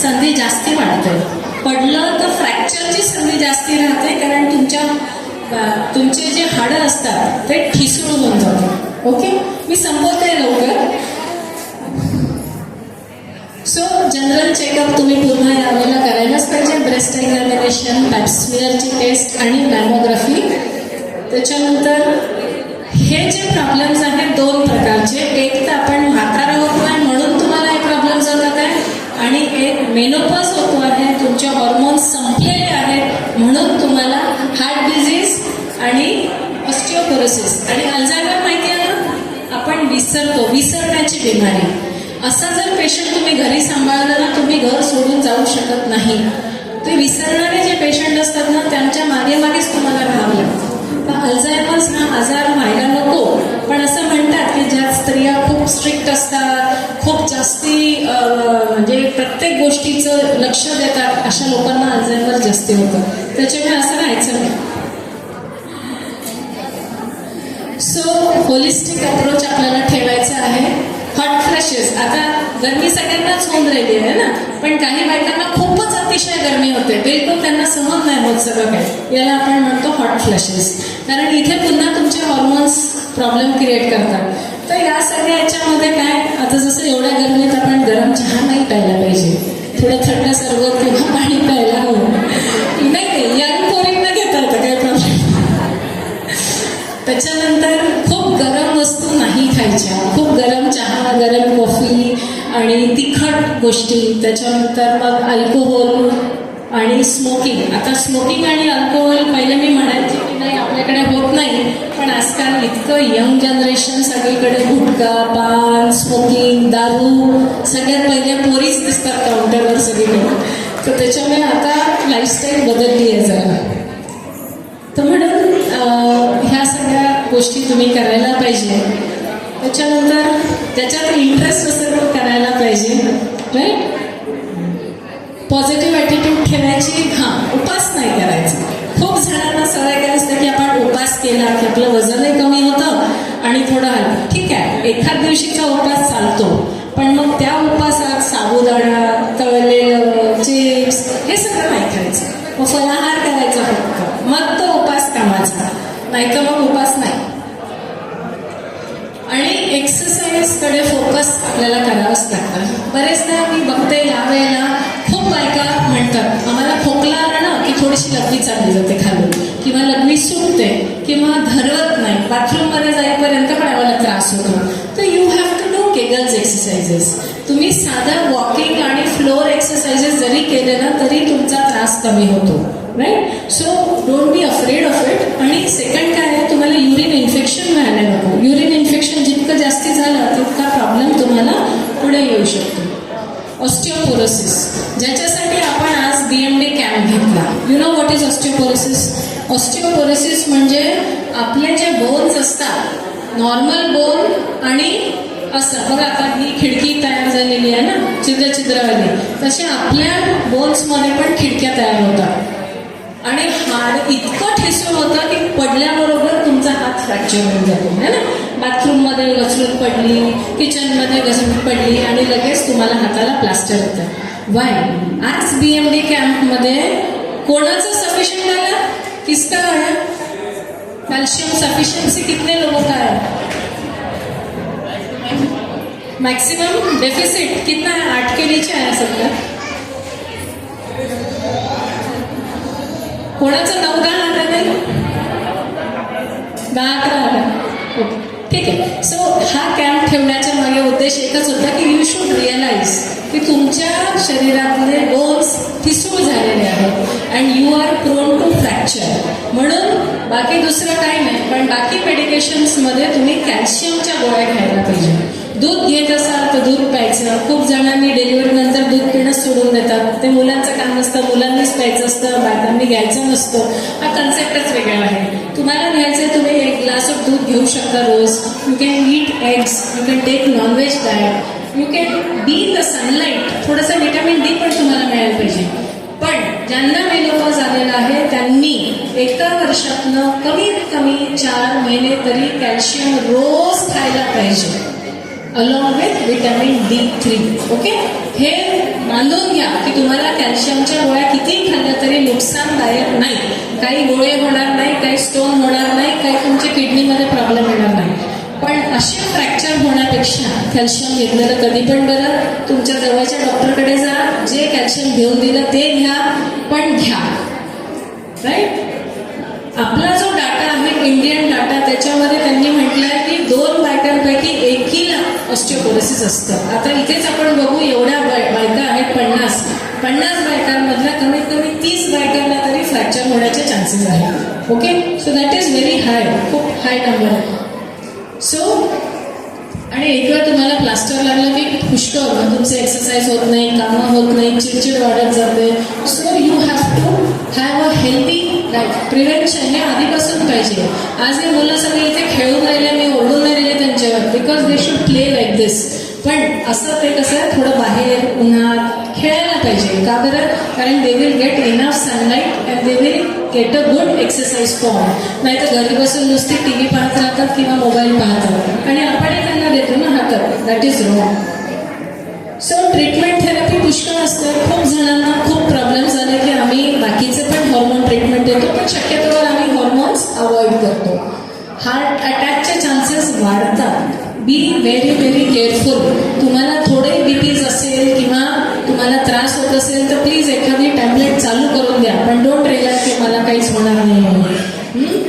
संधी जास्ती वाढते. पडलं तर फ्रॅक्चरची संधी जास्ती राहते, कारण तुमचे जे हाडं असतात ते ठिसूळ होऊन जातात. ओके, मी संपवते लवकर. सो जनरल चेकअप तुम्ही पुन्हा यावेळेला करायलाच पाहिजे. ब्रेस्ट एक्झामिनेशन, पॅप्समियरची टेस्ट आणि मॅमोग्राफी. त्याच्यानंतर हे जे प्रॉब्लेम्स आहेत दोन प्रकारचे, एक तर आपण म्हातारा होतो आहे म्हणून तुम्हाला हे प्रॉब्लेम्स होतात आहे, आणि एक मेनोपॉज होतो आहे, तुमचे हॉर्मोन्स संपलेले आहेत म्हणून तुम्हाला हार्ट डिझीज आणि ऑस्टिओपोरोसिस आणि अल्झायमर माहिती आहे ना, आपण विसरण्याची बिमारी. असा जर पेशंट तुम्ही घरी सांभाळला ना, तुम्ही घर सोडून जाऊ शकत नाही. ते विसरणारे जे पेशंट असतात ना, त्यांच्या मागेच तुम्हाला राहावं लागतं. तर अल्झायमर्स हा आजार व्हायला नको, पण असं म्हणतात की ज्या स्त्रिया खूप स्ट्रिक्ट असतात, खूप जास्ती म्हणजे प्रत्येक गोष्टीचं लक्ष देतात, अशा लोकांना अल्झायमर जास्ती होतं. त्याच्यामुळे असं राहायचं नाही. सो होलिस्टिक अप्रोच आपल्याला ठेवायचा आहे. हॉट फ्लॅशेस, आता गरमी सगळ्यांनाच होऊन राहिली आहे ना, पण काही बायकांना खूपच अतिशय गरमी होते, बिलकुल त्यांना सहन नाही होत सगळं काय. याला आपण म्हणतो हॉट फ्लॅशेस, कारण इथे पुन्हा तुमचे हॉर्मोन्स प्रॉब्लेम क्रिएट करतात. तर या सगळ्या याच्यामध्ये काय, आता जसं एवढ्या गरमीत आपण गरम चहा नाही प्यायला पाहिजे, थोडं थंड सरबत किंवा पाणी प्यायला हवं. नाही यंग पोरींना घेता येतं, काही प्रॉब्लेम. त्याच्यानंतर खूप गरम वस्तू नाही खायच्या, खूप गरम चहा, गरम कॉफी आणि तिखट गोष्टी. त्याच्यानंतर मग अल्कोहोल आणि स्मोकिंग. आता स्मोकिंग आणि अल्कोहोल पहिले मी म्हणायचे की नाही आपल्याकडे होत नाही, पण आजकाल इतकं यंग जनरेशन सगळीकडे गुटखा, पान, स्मोकिंग, दारू, सगळ्यात पहिले पोरीच दिसतात काउंटरवर सगळीकडे. तर त्याच्यामुळे आता लाईफस्टाईल बदलली आहे जरा. तर म्हणून ह्या सगळ्या गोष्टी तुम्ही करायला पाहिजे. त्याच्यानंतर त्याच्यात इंटरेस्ट असेल तर करायला पाहिजे, राईट. पॉझिटिव्ह ॲटिट्यूड ठेवायची. उपास नाही करायचा. खूप जणांना सवय काय असते की आपण उपास केला की आपलं वजनही कमी होतं आणि थोडं हलकं. ठीक आहे, एखाद दिवशीचा उपास चालतो, पण मग त्या उपासात साबुदाणा, तळलेलं, चिप्स हे सगळं नाही खायचं. मग फलाहार करायचा फक्त, मग तो उपास कामाचा, नाही तर मग उपास नाही. आणि एक्सरसाइजकडे फोकस आपल्याला करावंच लागतं. बरेचदा मी बघते यावेळेला खूप बायका म्हणतात आम्हाला खोकला आला ना की थोडीशी लघवी चालली जाते खालून, किंवा लघवी सुटते, किंवा धरवत नाही, बाथरूममध्ये जाईपर्यंत पण आम्हाला त्रास होतो. तर you have to do Kegels exercises. तुम्ही साधं वॉकिंग आणि फ्लोअर एक्सरसाइजेस जरी केले ना तरी तुमचा त्रास कमी होतो, right. So don't be afraid of it. आणि सेकंड काय आहे, तुम्हाला युरिन इन्फेक्शन व्हायला नको. युरिन इन्फेक्शन जितकं जास्ती झालं तितका प्रॉब्लेम तुम्हाला पुढे येऊ शकतो. ऑस्टिओपोरोसिस, ज्याच्यासाठी आपण आज BMD कॅम्प घेतला. You know what is osteoporosis? Osteoporosis म्हणजे आपले जे बोन्स असतात, नॉर्मल बोन आणि असं बघा, आता ही खिडकी तयार झालेली आहे ना छिद्रवाली, तसे आपल्या बोन्समध्ये पण खिडक्या तयार होतात. आणि हाड इतकं ठिसूळ होतं की पडल्याबरोबर तुमचा हात फ्रॅक्चर होऊन जातो, है ना. बाथरूममध्ये घसरून पडली, किचनमध्ये घसरून पडली आणि लगेच तुम्हाला हाताला प्लास्टर होतं. वाय? आज BMD कॅम्पमध्ये कोणाचं सफिशियंट आलं? किसका आया? कॅल्शियम सफिशियन्सी कितने लोगों का है? मैक्सिमम डेफिसिट कितना है? 8 के नीचे आया सबका. कोणाचं 9-10 आलं नाही, 10-11 आलं. ठीक आहे. सो हा कॅम्प ठेवण्याच्या मागे उद्देश एकच होता की यू शुड रिअलाइज की तुमच्या शरीरातले बोन्स ठिसूळ झालेले आहेत and you are prone to fracture. म्हणून बाकी दुसरं काही नाही, पण बाकी मेडिकेशन्समध्ये तुम्ही कॅल्शियमच्या गोळ्या घ्यायला पाहिजे. दूध घेत असाल तर दूध प्यायचं. खूप जणांनी डिलिव्हरी नंतर दूध पिणं सोडून देतात. ते मुलांचं काम नसतं, मुलांनीच प्यायचं असतं, बायकांनी घ्यायचं नसतं. हा कन्सेप्टच वेगळा आहे. तुम्हाला घ्यायचं, तुम्ही 1 ग्लास ऑफ दूध घेऊ शकता रोज. You can eat eggs, you can take nonveg diet, you can be in the sunlight. थोडंसं व्हिटॅमिन D पण तुम्हाला मिळायला पाहिजे. पण ज्यांना मेनोपॉज आलेला आहे त्यांनी एका वर्षातनं कमीत कमी 4 महिने तरी कॅल्शियम रोज खायला पाहिजे, along with vitamin D3. Okay, हे बांधून घ्या की तुम्हाला कॅल्शियमच्या गोळ्या कितीही खाल्ल्या तरी नुकसानदायक नाही. काही गोळे होणार नाही, काही स्टोन होणार नाही, काही तुमच्या किडनीमध्ये प्रॉब्लेम येणार नाही. पण असे फ्रॅक्चर होण्यापेक्षा कॅल्शियम घेतलेलं कधी पण बरं. तुमच्या जवळच्या डॉक्टरकडे जा, जे कॅल्शियम घेऊन दिलं ते घ्या, पण घ्या. राईट. आपला जो डाटा आहे इंडियन डाटा, त्याच्यामध्ये त्यांनी म्हटलंय की 2 बायकांपैकी एकीला ऑस्टिओपोरोसिस असतं. आता इथेच आपण बघू, एवढ्या बायका आहेत 50 बायकांमधल्या कमीत कमी 30 बायकांना तरी फ्रॅक्चर होण्याचे चान्सेस आहेत. Okay, so that is very high, खूप हाय नंबर आहे. सो आणि एक वेळ तुम्हाला प्लास्टर लागलं की पुष्कळ तुमचे एक्सरसाइज होत नाही, कामं होत नाही, चिडचिड वाढत जाते. So you have to have a healthy life. Prevention हे आधीपासून पाहिजे. आज हे मुलं सगळे इथे खेळून राहिले, मी ओरडून नाही राहिले त्यांच्यावर, because they should play like this. पण असं ते कसं आहे, थोडं बाहेर उन्हात खेळायला पाहिजे. का बरं? कारण they will get enough sunlight and they will get a good exercise form. नाही तर घरी बसून नुसती TV पाहत राहतात किंवा मोबाईल पाहतात आणि आपणही त्यांना देतो ना हातात. That is wrong. So treatment therapy पुष्कळ असतं. खूप जणांना खूप प्रॉब्लेम झाले की आम्ही बाकीचे पण हॉर्मोन ट्रीटमेंट देतो, पण शक्यतोवर आम्ही हॉर्मोन्स अवॉइड करतो. हार्ट अटॅकचे चान्सेस वाढतात. Be very very careful. तुम्हाला थोडे बीपीज असेल किंवा तुम्हाला त्रास होत असेल तर प्लीज एखादी टॅबलेट चालू करून द्या, पण डोंट रिअलाइज की मला काहीच होणार नाही.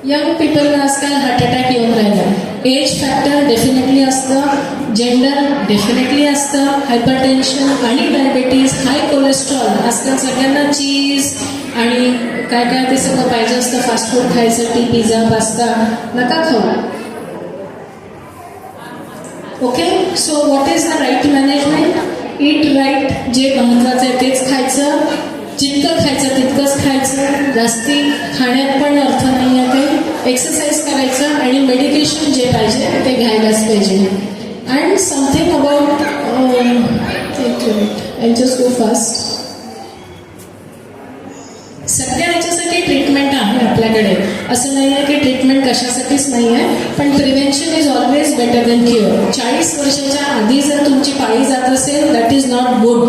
यंग पीपलला आजकाल हार्ट अटॅक येऊन राहिला. एज फॅक्टर डेफिनेटली असतं, जेंडर डेफिनेटली असतं, हायपरटेन्शन आणि डायबेटीज, हाय कोलेस्ट्रॉल. आजकाल सगळ्यांना चीज आणि काय काय ते सगळं पाहिजे असतं फास्ट फूड खायसाठी. पिझ्झा, पास्ता नका खाऊ. Okay, so what is the right management? Eat right. जे महत्वाचं आहे तेच खायचं, जितकं खायचं तितकंच खायचं, जास्ती खाण्यात पण अर्थ नाही आहे. ते एक्सरसाइज करायचं आणि मेडिकेशन जे पाहिजे ते घ्यायलाच पाहिजे. And something about I just go fast. सगळ्या ह्याच्यासाठी ट्रीटमेंट आहे आपल्याकडे. असं नाही आहे की ट्रीटमेंट कशासाठीच नाही आहे, पण prevention is always better than cure. 40 वर्षाच्या आधी जर तुमची पाळी जात असेल दॅट इज नॉट गुड.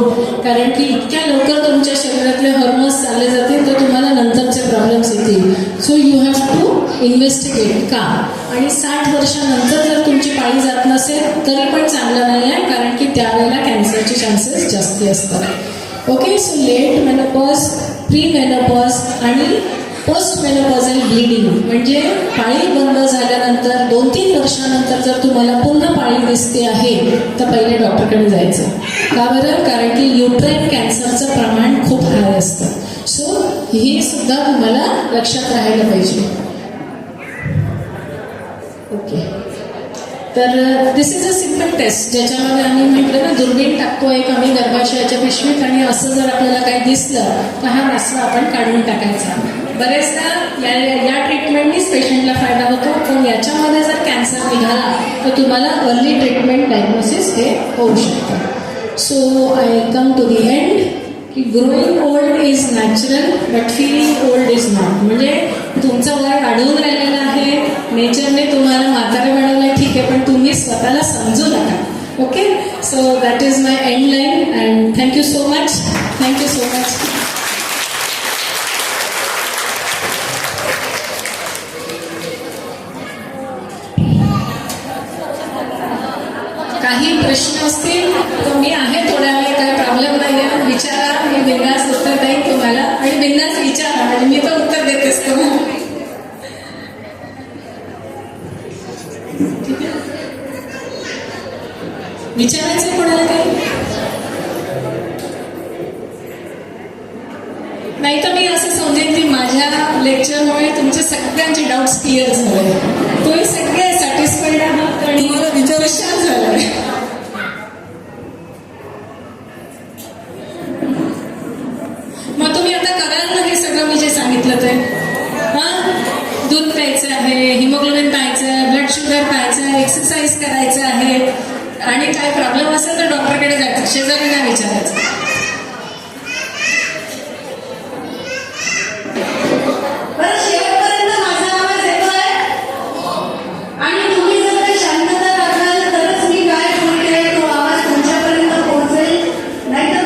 कारण की इतक्या लवकर तुमच्या शरीरातले हॉर्मोन्स चालले जातील तर तुम्हाला नंतरचे प्रॉब्लेम्स येतील. So you have to investigate का. आणि 60 वर्षानंतर जर तुमची पाळी जात नसेल तरी पण चांगलं नाही आहे, कारण की त्यावेळेला कॅन्सरचे चान्सेस जास्ती असतात. Okay, so let menopause, pre menopause आणि पोस्ट मेनोपॉझल ब्लिडिंग म्हणजे पाळी बंद झाल्यानंतर 2-3 वर्षानंतर जर तुम्हाला पुन्हा पाळी दिसते आहे तर पहिले डॉक्टरकडे जायचं. का बरं? कारण की युट्राइन कॅन्सरचं प्रमाण खूप हाय असतं. सो हे सुद्धा तुम्हाला लक्षात राहायला पाहिजे. ओके, तर दिस इज अ सिम्पल टेस्ट ज्याच्यामध्ये आम्ही म्हटलं ना, दुर्बीण टाकतो एक आम्ही गर्भाशयाच्या पिशवीत आणि असं जर आपल्याला काही दिसलं तर हा रस्ता आपण काढून टाकायचा. बरेचदा या ट्रीटमेंटनीच पेशंटला फायदा होतो, पण याच्यामध्ये जर कॅन्सर निघाला तर तुम्हाला अर्ली ट्रीटमेंट डायग्नोसिस हे होऊ शकतं. So I come to the end की growing old is natural but feeling old is not. म्हणजे तुमचं वय वाढवून राहिलेलं आहे, नेचरने तुम्हाला म्हातारे बनवलंय ठीक आहे, पण तुम्ही स्वतःला समजू नका. Okay, so that is my end line and thank you so much. Thank you so much. काही प्रश्न असतील तर मी आहे थोड्या वेळ, काही प्रॉब्लेम नाही आहे, विचारा. मी बिंदास उत्तर देईन तुम्हाला आणि बिंदास विचारा, म्हणजे मी तर उत्तर देतेच तुम्हाला. ठीक आहे, विचारायचं कोणाला काही? नाही तर मी असं समजेन की माझ्या लेक्चरमुळे तुमचे सगळ्यांचे डाऊट्स क्लिअर झाले, तुम्ही सगळे सॅटिस्फाईड आहात आणि मला विचारशान झालंय. मग तुम्ही आता कराल ना हे सगळं मी जे सांगितलं ते? दूध प्यायचं आहे, हिमोग्लोबिन पाहायचं आहे, ब्लड शुगर पाहायचं आहे, एक्सरसाइज करायचं आहे आणि काय प्रॉब्लेम असेल तर डॉक्टरकडे जायचं, शेजाऱ्यांना विचारायचं. शांतता राखाल तरच मी काय बोलते तो आवाज तुमच्यापर्यंत पोहोचेल, नाहीतर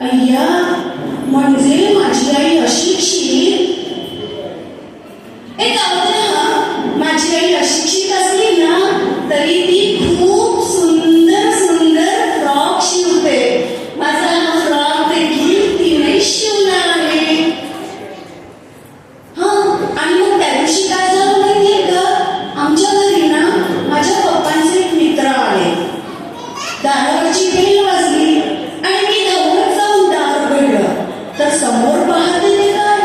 अय्या, म्हणजे माझी आई अशिक्षित. एक माझी आई अशिक्षित असली ना तरी ती खूप सुंदर सुंदर फ्रॉक शिवते. माझा हा फ्रॉक देखील तिने शिवला आहे. हा, आणि मग त्या दिवशी काय झालं माहितीये का, आमच्या घरी ना माझ्या पप्पांचे एक मित्र आले. दारावरची बेल वाजली आणि मी धावत जाऊन दार उघडलं तर समोर पाहते ते काय,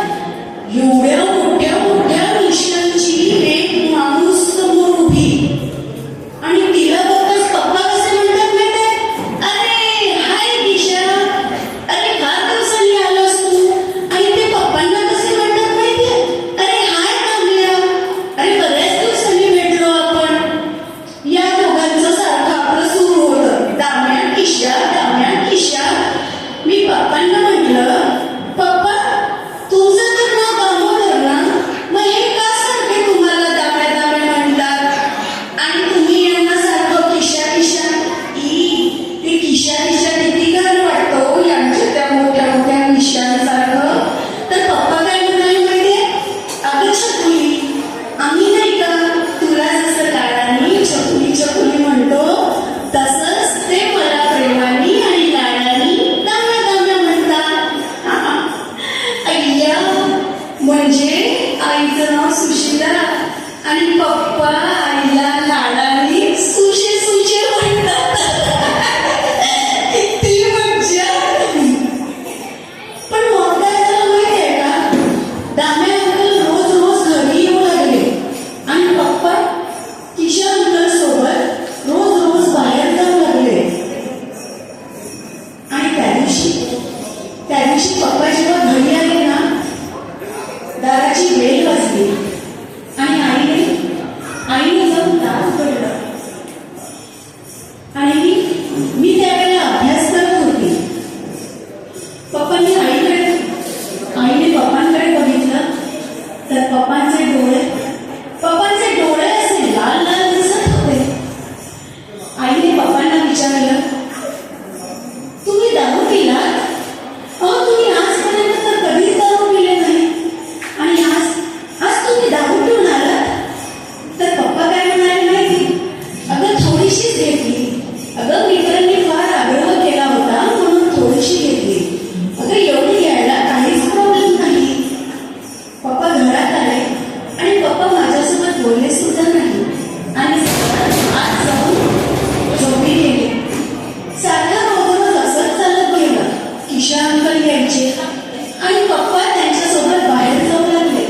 एवढ्या मोठ्या मोठ्या मिशांची एक माणूस समोर उभी. आणि तिला बघताच पप्पा कसे म्हणतात माहितीये, अरे हाय दिशा, अरे फार दिवसांनी आलास तू. आणि ते पप्पांना कसे म्हणतात माहितीये, अरे हाय कामल्या, अरे बऱ्याच दिवसांनी भेटलो आपण. या दोघांचं सारखं आपलं सुरू होतं, दाम्या किशा दाम्या किशा. मी पप्पांना म्हटलं, पप्पा तुमचं तर नाव दामोदर ना, मग हे का सारखे तुम्हाला दाम्या दाम्या म्हणतात आणि तुम्ही यांना सारखं किशा किशा. ते किशा किशा किती घाण वाटतो यांच्या त्या मोठ्या मोठ्या किशांसारखं. तर पप्पा काय म्हणाले माहितीये, अगं छकुली, आम्ही नाही का तुला जसं लाडानी छकुली छकुली म्हणतो तसंच ते मला प्रेमानी आणि लाडानी दाम्या दाम्या म्हणतात. अय्या, म्हणजे आईचं नाव सुशीला आणि पप्पा आईला लाडानी सुशे सुशे म्हणतात. किती मज्जा. पण मग काय झालं माहितीये का, दाम्या अंकल रोज रोज घरी येऊ लागले आणि पप्पा किशा अंकल सोबत रोज रोज बाहेर जाऊ लागले. आणि त्या दिवशी पप्पा जेव्हा घरी आले ना, दाराची बेल वाजली आणि आईने जाऊन दार उघडलं. आणि मी त्यावेळेला अभ्यास करत होती. आईने पप्पांकडे बघितलं तर पप्पांचे डोळे असे लाल लाल दिसत होते. आईने पप्पांना विचारलं, तुम्ही दारू पिलात? तुम्ही आजपर्यंत तर कधीच दारू पिले नाही आणि आज तुम्ही दारू पिऊन आलात? तर पप्पा काय म्हणाले माहिती, अगं थोडीशीच घेतली. अगं मित्रांनी फार आग्रह केला होता म्हणून थोडीशी घेतली. अगं एवढी घ्यायला काहीच प्रॉब्लेम नाही. पप्पा घरात आले आणि पप्पा माझ्यासोबत बोलले सुद्धा नाही आणि आज जाऊन झोपी गेले. सारखा रोज असंच चालत गेलं. किशा अंकल यायचे आणि पप्पा त्यांच्यासोबत बाहेर जाऊ लागले.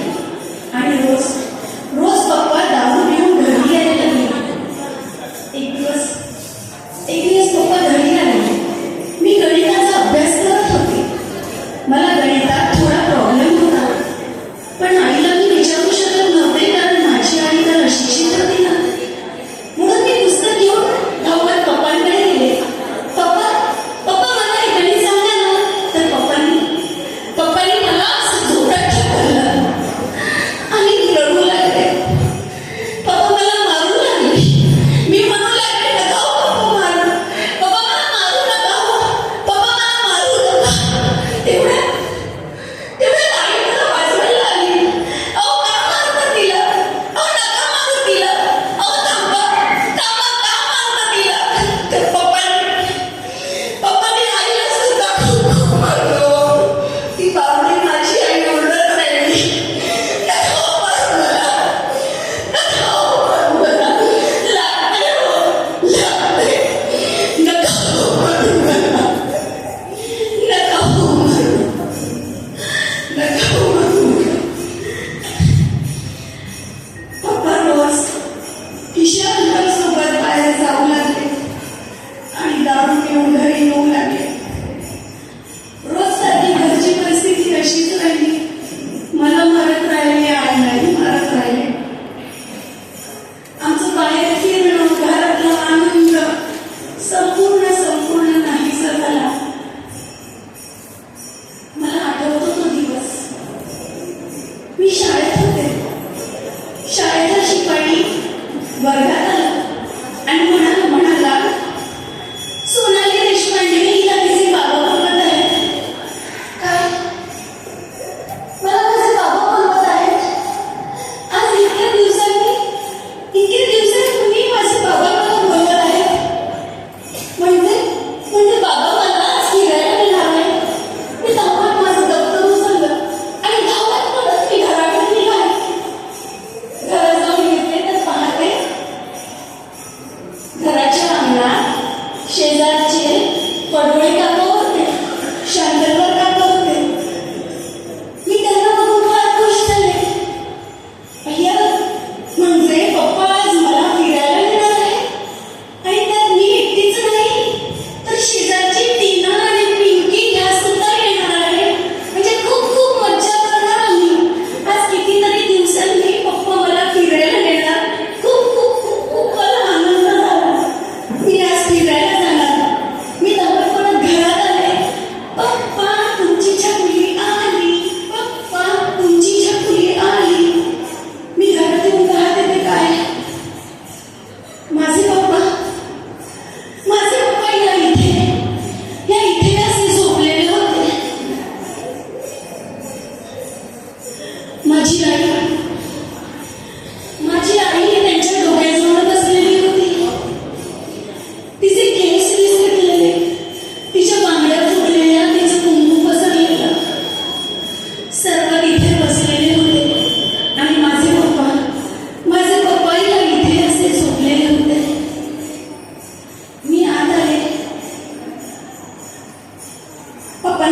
आणि रोज पप्पा दारू पिऊन घरी यायला लागले. एक दिवस पप्पा घरी आले. मी गणिताचा अभ्यास करत होते. मला गणितात थोडा प्रॉब्लेम होता, पण आईला मी विचारू शकत नव्हते कारण माझी आई तर अशिक्षित होती ना. म्हणून मी पुस्तक घेऊन धावत पप्पांकडे गेले. पप्पा मला हे गणित सांगा ना. तर पप्पांनी मला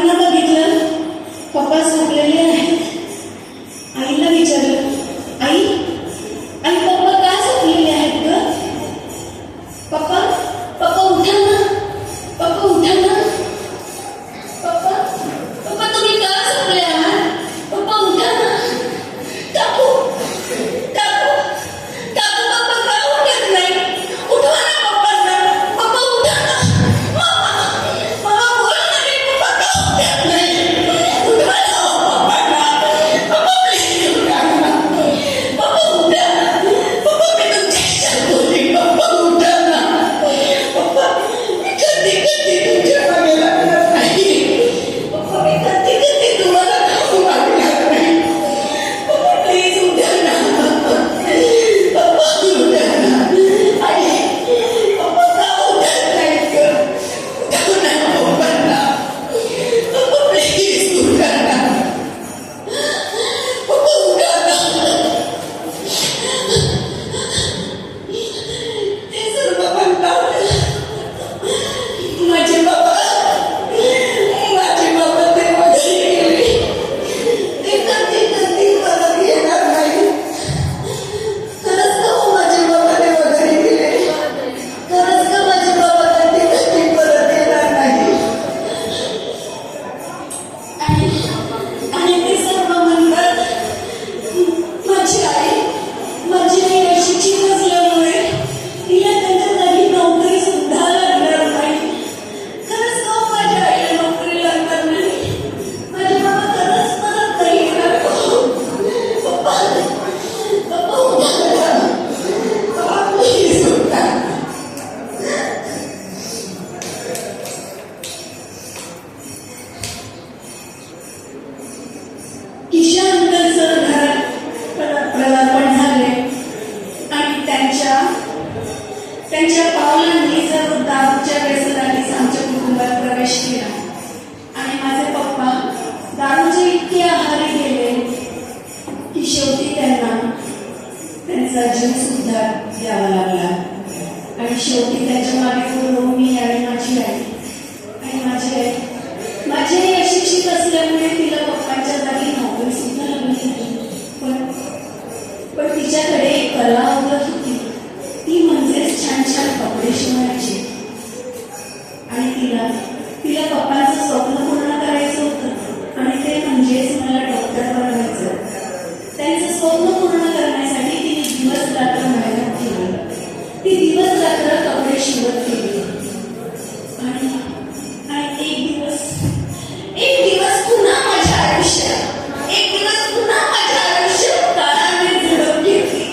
पप्पांना बघितलं, पप्पा झोपलेले आहेत. आईला विचारलं, आई आई पप्पा का झोपलेले आहेत ग? पप्पा पप्पा उठा ना, पप्पा उठा ना, पप्पा पप्पा तुम्ही का झोपले आहात? पप्पा उठा ना. काकू काकू काकू पप्पा का उठत नाही? उठवा ना पप्पांना. पप्पा उठा ना. मामा बोल ना रे, पप्पा का उठत नाही? उठवा ना पप्पांना. पप्पा प्लीज उठा ना. पप्पा उठा. पप्पा मी तुमच्याशी बोलते. पप्पा उठा ना. पप्पा मी कधी कधी तुमच्या मागे लागणार नाही. पप्पा मी कधी कधी तुम्हाला खाऊ मागणार नाही. पप्पा प्लीज उठा ना. पप्पा उठा ना. आई पप्पा का उठत नाहीत ग? उठव ना पप्पांना. पप्पा प्लीज उठा ना. पप्पा उठा ना. ते सर्व म्हणतात माझे बाबा ते वगैरे गेले. ते कधी कधी परत येणार नाही. खरंच का हो माझे बाबा ते वगैरे गेले? खरंच का माझे बाबा कधी कधी परत येणार नाही? आणि ते सर्व म्हणतात माझी आई अशिक्षित असल्यामुळे तिला त्यांच्या जागी नोकरी सुद्धा लागणार नाही. खरंच का हो माझ्या आईला नोकरी लागणार नाही? माझे बाबा खरंच परत नाही येणार का? पप्पा पप्पा उठा ना. पप्पा प्लीज उठा. किशा अंकलचं घरात पदार्पण झाले आणि त्यांच्या पावलांनी जर दारूच्या व्यसनानेच आमच्या कुटुंबात प्रवेश केला आणि माझे पप्पा दारूचे इतके आहारी गेले की शेवटी त्यांचा जीव सुद्धा द्यावा लागला. आणि शेवटी त्यांच्या मागे पुढे मी आणि माझी आई अशिक्षित असल्यामुळे तिला पप्पांच्या जागी नोकरी सुद्धा लागली नाही. पण तिच्याकडे एक कला अवगत होती, ती म्हणजेच छान छान कपडे शिवायची. आणि तिला पप्पांचं स्वप्न पूर्ण करायचं होतं आणि ते म्हणजेच मला डॉक्टर बनवायचं. त्यांचं स्वप्न पूर्ण करण्यासाठी तिने दिवस रात्र मेहनत केली. ती दिवस रात्र कपडे शिवत गेली. आणि एक दिवस पुन्हा माझ्या आयुष्यात काळाने झडप घेतली.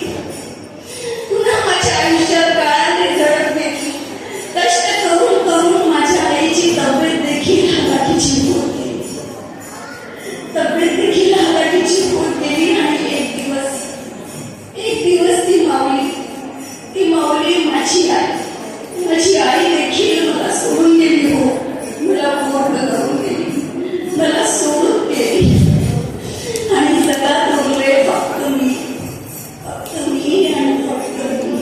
कष्ट करून माझ्या आईची तब्येत देखील हलाखीची होत गेली. आणि एक दिवस ती माऊली माझी आई देखील मला सोडून गेली. हो, मला पूर्ण करून गेली, मला सोडून गेली. आणि जगात उरले फक्त मी आणि फक्त मी.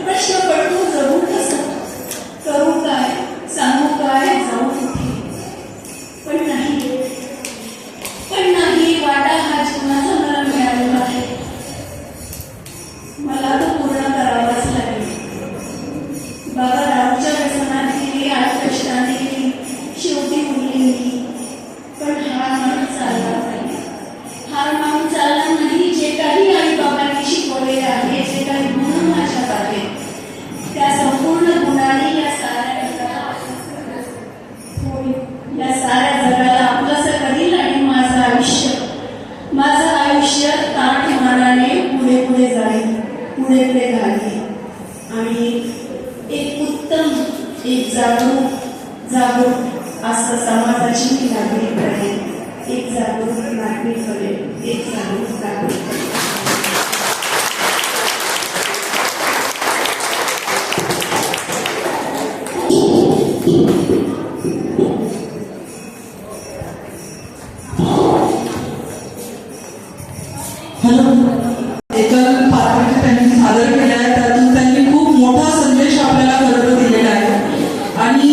प्रश्न पडतो जगू कसं, करू काय, सांगू काय, जाऊ कुठे? पण नाही वाटा हा जीवनाचा मला मिळालेला आहे. मला तो पूर्ण करावाच लागेल. बाबा दारूच्या व्यसनात गेली, आज कष्टाने गेली, शेवटी उरली मी. पण हार मानून चालला नाही. जे काही आई बाबांनी शिकवले आहे, जे काही गुण माझ्यात आहेत, त्या संपूर्ण गुणाने या साऱ्या जगाला आपलंसं करील. आणि माझं आयुष्य ताठ मानाने पुढे जाईल, पुढे घालील. आणि एक उत्तम, एक जागरूक असं समाजाची मी नागरिक बनेल. एक जागरूक नागरिक बनेल, एक जागरूक नागरिक बनेल. एका पात्राचे त्यांनी सादर केले आहे. त्यातून त्यांनी खूप मोठा संदेश आपल्याला खरं दिलेला आहे. आणि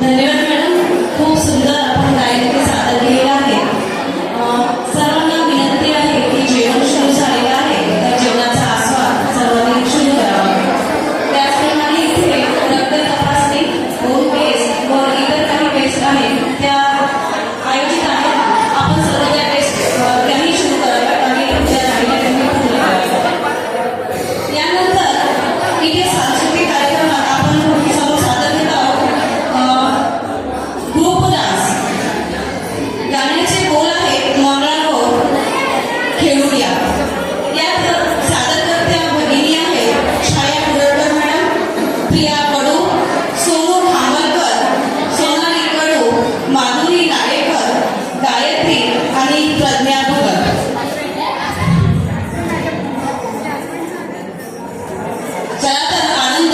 धन्यवाद मॅडम. खूप सुंदर आपण गायन सादर केलेलं आहे. सर्वांना विनंती आहे की जेवण सुरू झालेलं आहे तर जेवणाचा आस्वाद सर्वांनी सुरू करावा. त्याचप्रमाणे इथे रक्त तपासणी, बोन टेस्ट व इतर काही टेस्ट आहेत त्या आयोजित आहेत. आपण सर्व त्या टेस्ट त्याही सुरू कराव्या आणि तुमच्या राहिल्या त्यांनी पूर्ण कराव्या. यानंतर इथे सांस्कृतिक कार्यक्रमात आपण सर्व सादर केलं आहोत ग्रुप डान्स. गाण्याचे बोल आहेत मंगळागो खेळूया. यात सादरकर्त्या भगिनी आहेत छाया कुरळकर मॅडम, प्रिया कडू, सोनू खामलकर, सोनाली कडू, माधुरी नाडेकर, गायत्री आणि प्रज्ञा भगत. चला तर आनंद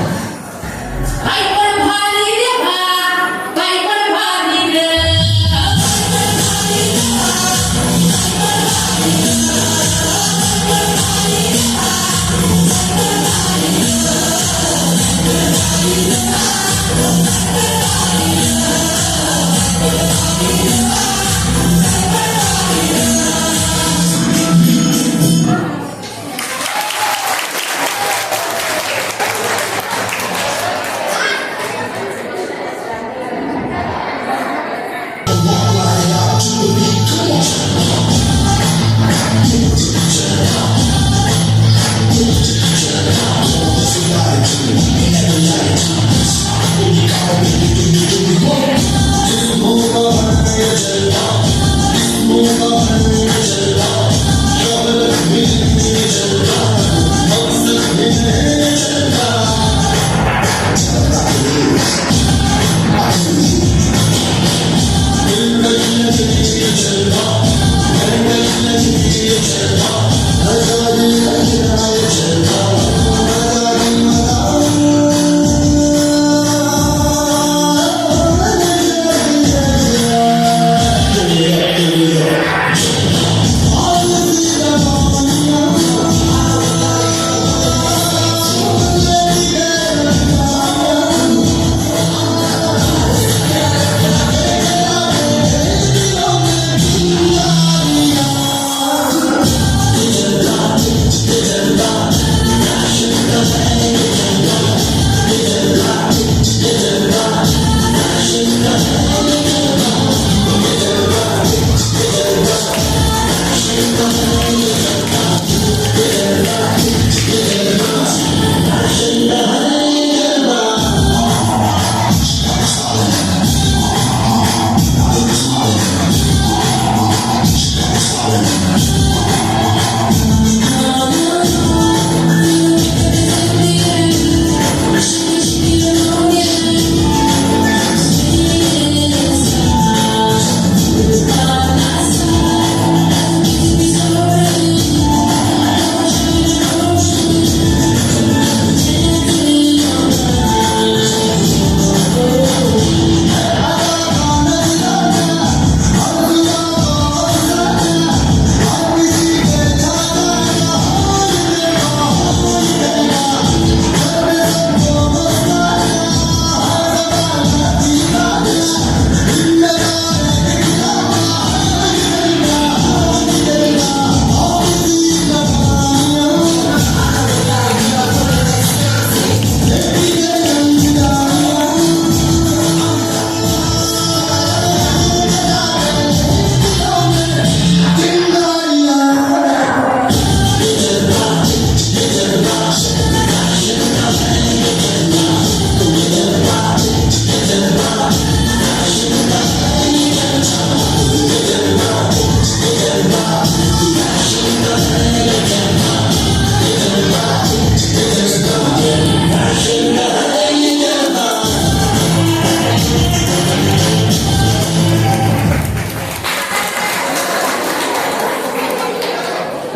बाई पण भारी रे बा, बाई पण भारी रे.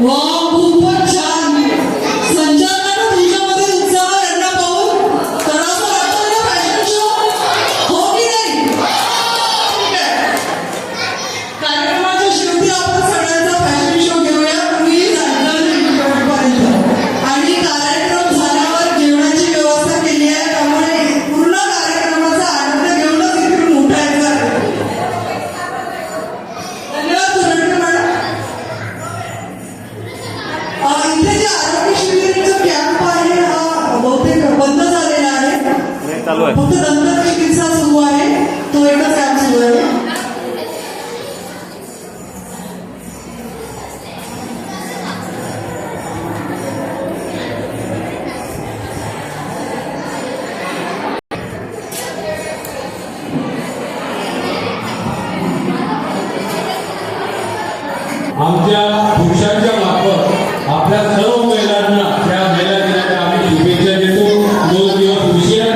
वा खूपच छान संचालकांना तुमच्यामध्ये उत्साह यांना पाहून करावं वाटतं ना फॅशन शो हो की नाही ठीक आहे कार्यक्रमाच्या शेवटी आपण सगळ्यांचा फॅशन शो घेऊया तुम्ही पर्यंत आणि कार्यक्रम झाल्यावर जेवणाची व्यवस्था केली आहे त्यामुळे पूर्ण कार्यक्रमाचा आनंद घेऊनच इकडून उठायचा धन्यवाद सुरेंद्र मॅडम इथे जे आरोग्य शिबिराचा कॅम्प आहे हा बहुतेक बंद झालेला आहे चालू आहे फक्त दंत चिकित्सा सुरू आहे तो एकच कॅम्प सुरू आहे आमच्या पुरुषांच्या मार्फत आपल्या सर्व महिलांना त्या महिला दिनाच्या आम्ही शुभेच्छा देतो 2 दिवस उशिरा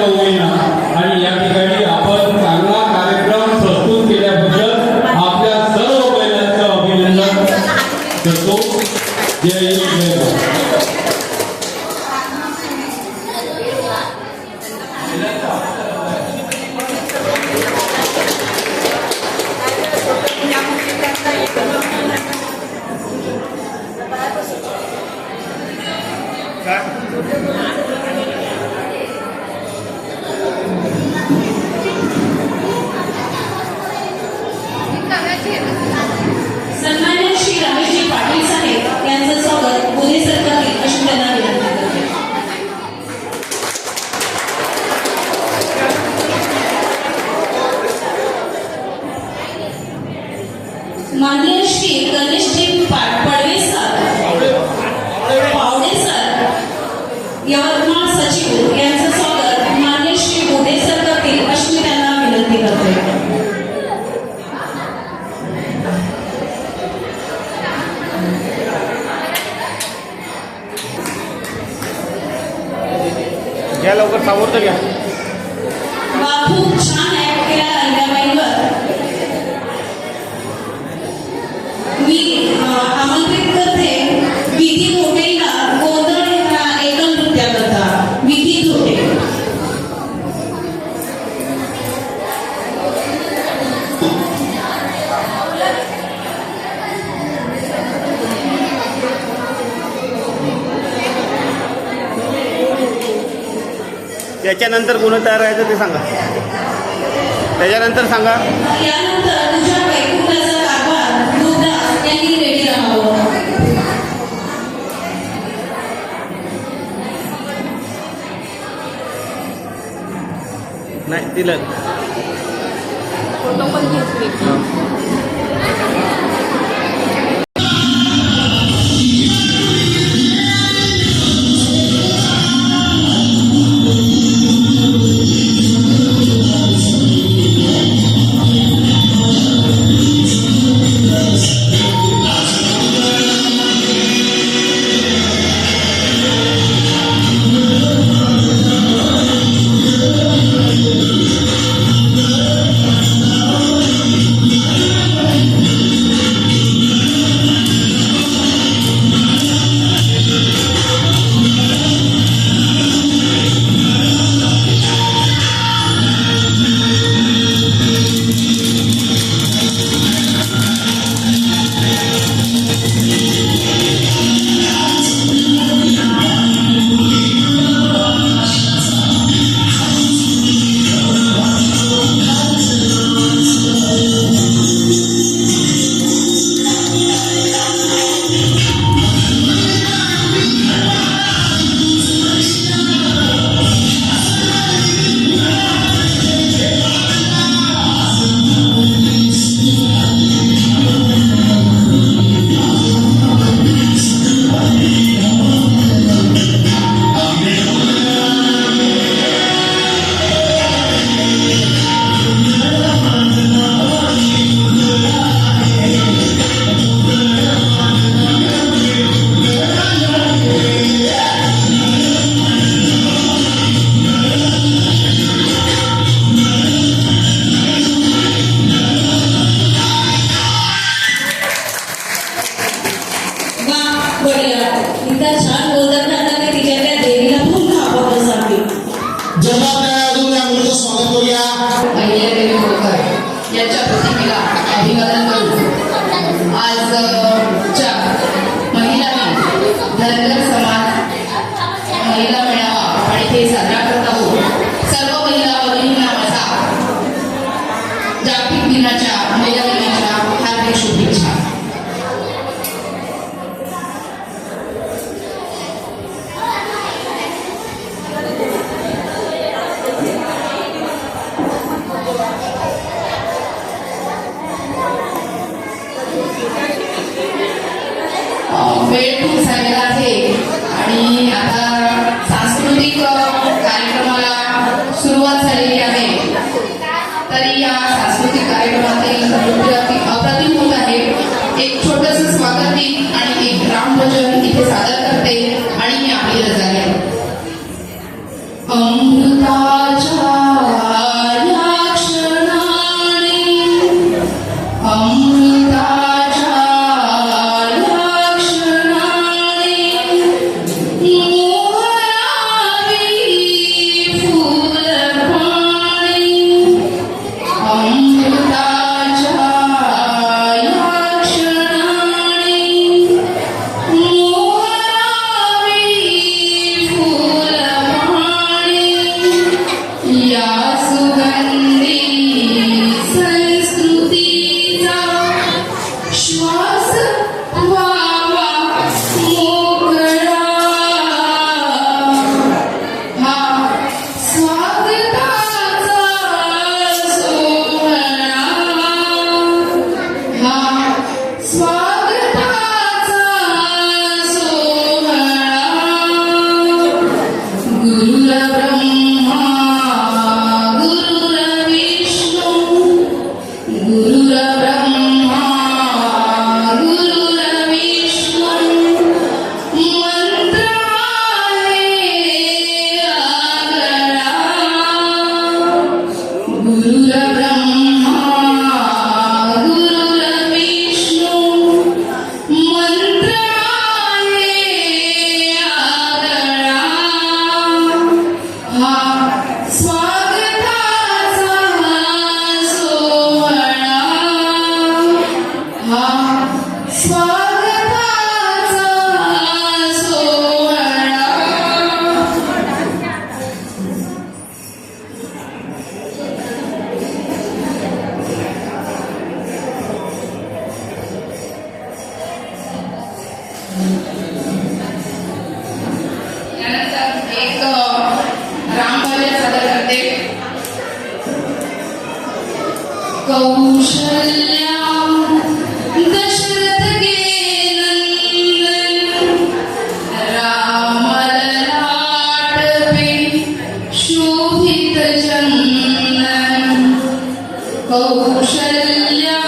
सन्मान्य श्री रमेशजी पाटील साहेब यांचं स्वागत पुणे सरकारने अशी त्यांना विनंती करते. माननीय श्री गणेशजी पाडवे सर, पावडे सर, यवतमाळ सचिव यांचं स्वागत माननीय श्री पुणे सर करतील अशी मी त्यांना विनंती करते. घ्या लवकर सावरतं घ्या. वा खूप छान ऍक्ट केला रंगाबाईंवर. मी आमंत्रित करते विधी धोटेला गोंधळ या एकल नृत्याकरता. विधी धोटे. त्याच्यानंतर कोण तयार राहायचं ते सांगा. त्याच्यानंतर सांगा. यानंतर तुझ्या वैकुंठाचा कारभार रुद्रास यांनी रेडी राहावं. नाही दिलं. इतका छान बोलतात ना, आता मी तिच्या त्या देवीला पुन्हा आपण सांगते. जन्मात या मुलीचं स्वागत करूया. अहिल्यादेवी होळकर यांच्या प्रतिमेला अभिवादन करू. आजच्या महिला दिन धनगर समाज महिला मेळावा आणि ते साजरा करत आहोत. सर्व महिला भगिनींना माझा जागतिक दिनाच्या महिला दिनाच्या हार्दिक शुभेच्छा. वेळ खूप झालेला आहे आणि आता सांस्कृतिक कार्यक्रम एक रामभजन सादर करते. कौशल्या दशरथ नंदन राम ललाटपे शोभित चंदन. कौशल्या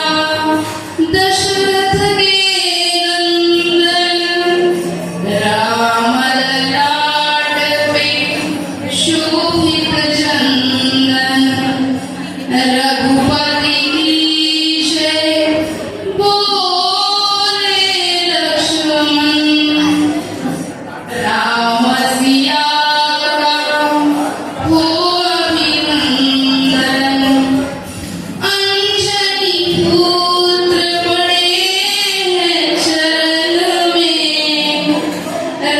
दशरथ नंदन राम ललाटपे शोभित चंदन. रघुपति जय बोले लक्ष्मण राम सिया का हो अभिनंदन. अंजनी पुत्र बड़े हैं चरण में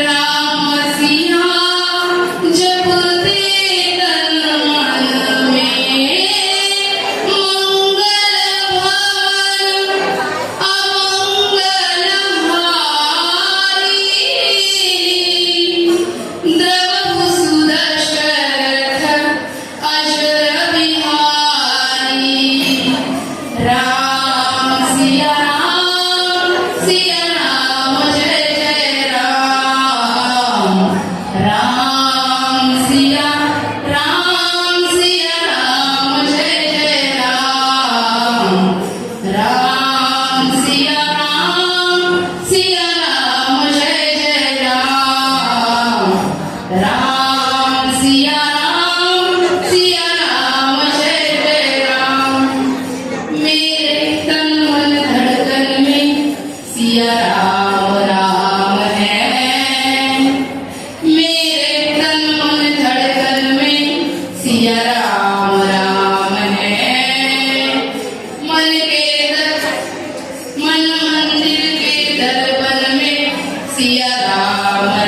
राम सिया जपते तन मन में. मंगल भवन अमंगल हारी द्रवहु सुदशरथ अजर बिहारी. राम सिया राम जय जय राम. राम सिया राम जय जय राम. राम सिया राम जय जय राम. राम सिया राम जय जय राम. मेरे तन मन धड़कन में सिया राम है. मेरे तन मन धड़कन में सिया राम है. मन मंदिर के दर्पण में सिया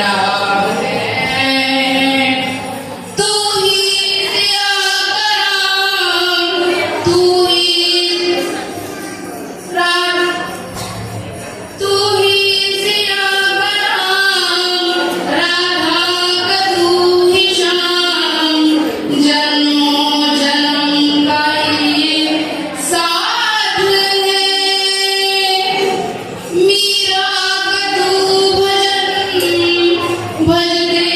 राम है. तू ही सिया का राम, तू ही राम, तू ही सिया का राम, राधा का तू ही श्याम. जन्मों जन्म का ये साथ है. मीरा का तू भजन भजते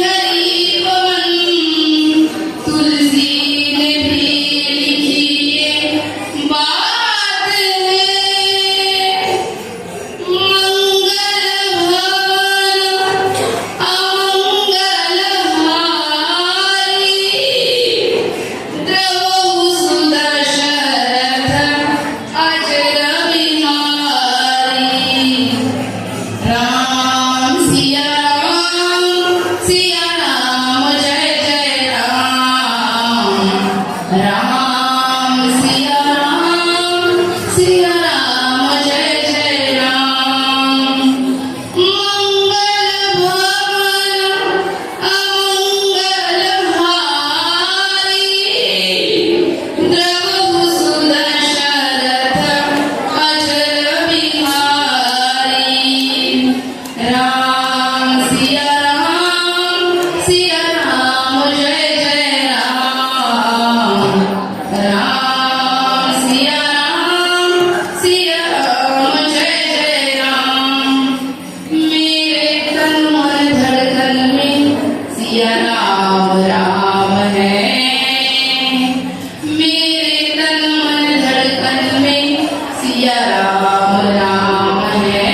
हरि पवन. तुलसी ने भी लिखी ये बात है. मंगल भवन अमंगल हारी द्रवहु सुदशरथ अजर बिहारी. राम सिया राम जय जय राम. राम सिया राम जय जय राम. मंगल भवन अमंगल हारी द्रवहु सुदशरथ अजर बिहारी. राम सिया राम जय जय राम. राम सिया राम जय जय राम. मेरे तन मन धड़कन में सिया राम है. मेरे तन मन धड़कन में सिया राम है.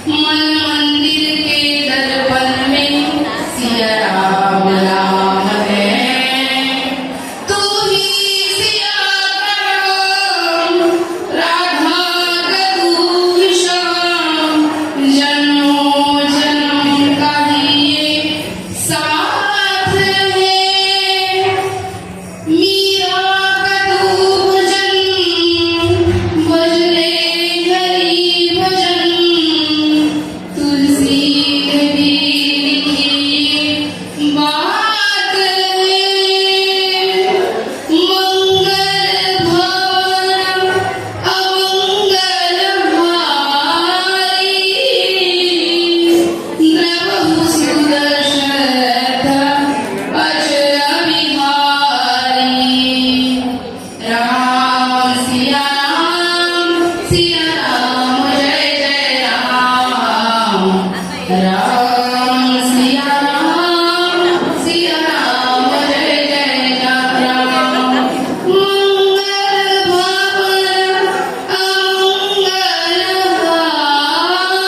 मन मंदिर के दर्पण में सिया राम है. तू ही सिया का राम, राधा का तू ही श्याम. जन्मों जन्म का ही ये राम सिया राम जय जय राम मंगल भावन अमंगल हारी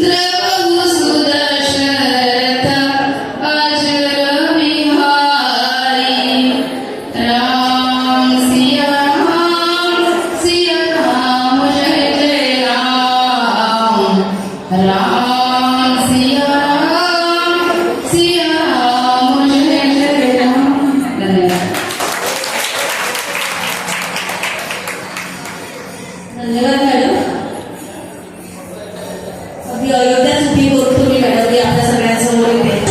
द्रवहु सुदशरथ अजर बिहारी राम सिया राम जय जय राम सिया राम जय जय राम धन्यवाद धन्यवाद मॅडम. अगदी अयोध्याच उभी करून तुम्ही मॅडम ही आपल्या सगळ्यांसमोर येते.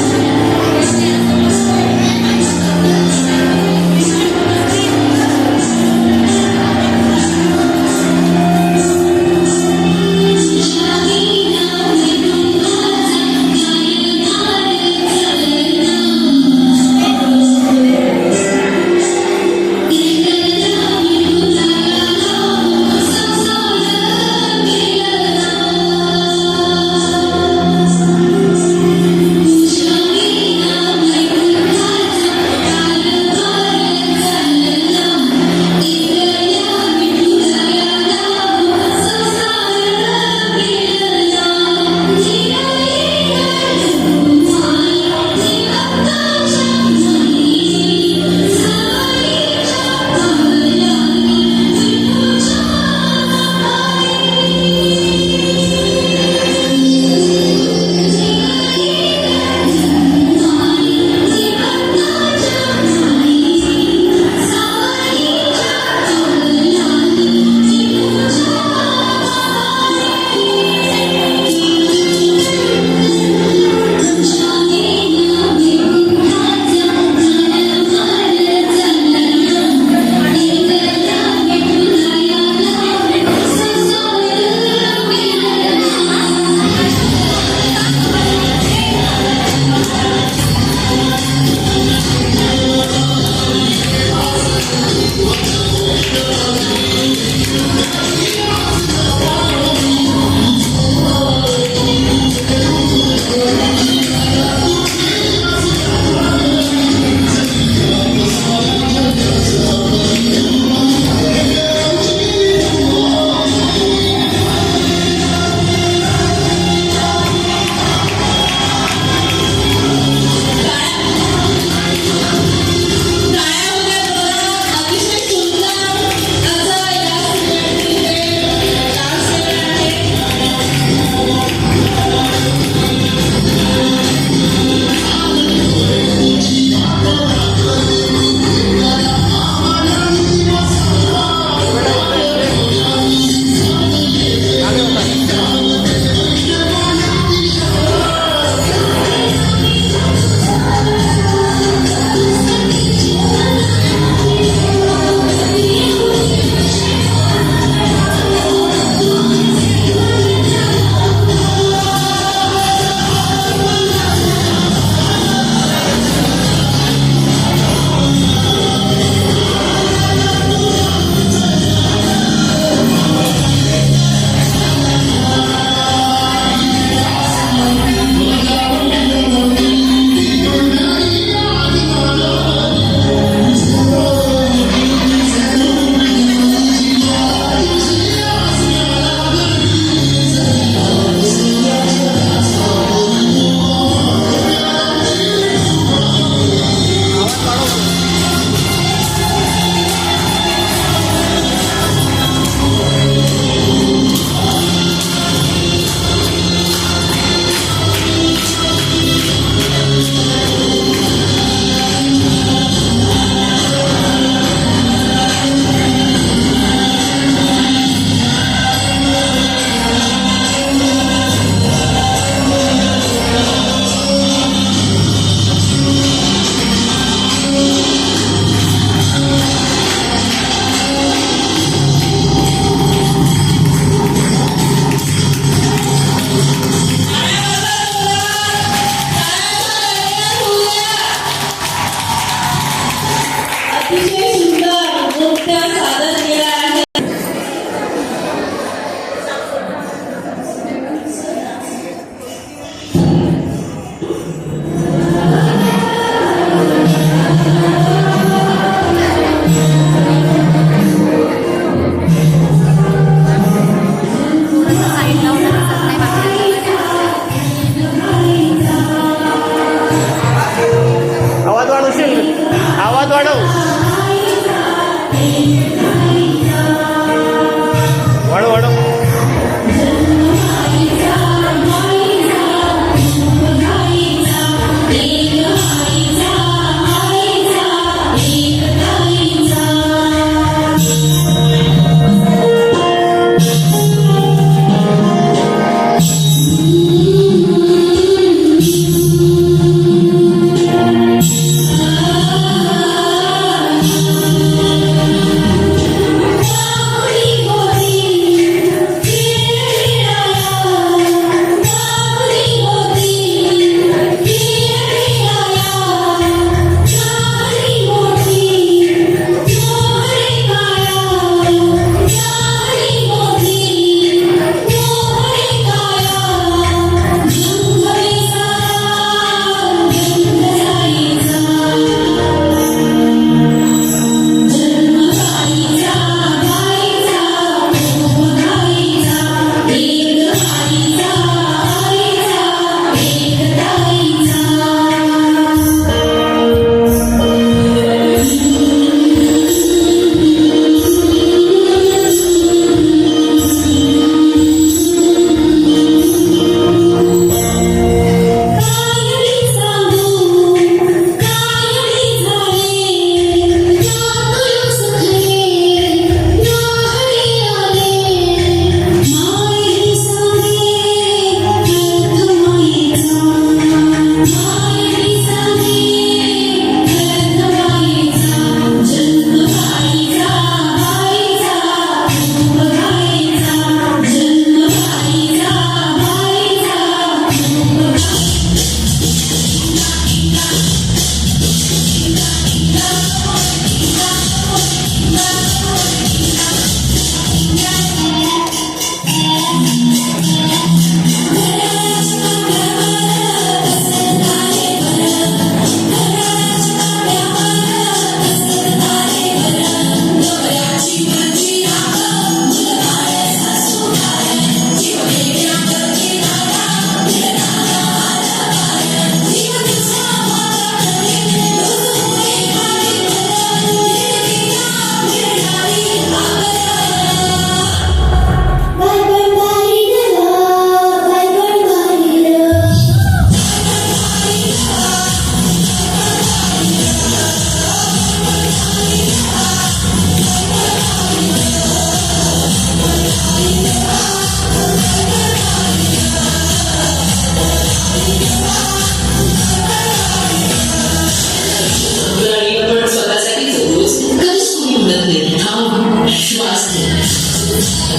आणि आपण स्वतःसाठी रोज कधीच कोणी म्हणत नाही थांब श्वास घे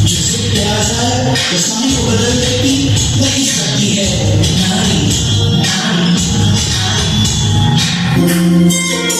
जिससे प्यास है तो समय को बदल देती वही शक्ति है नारी नारी नारी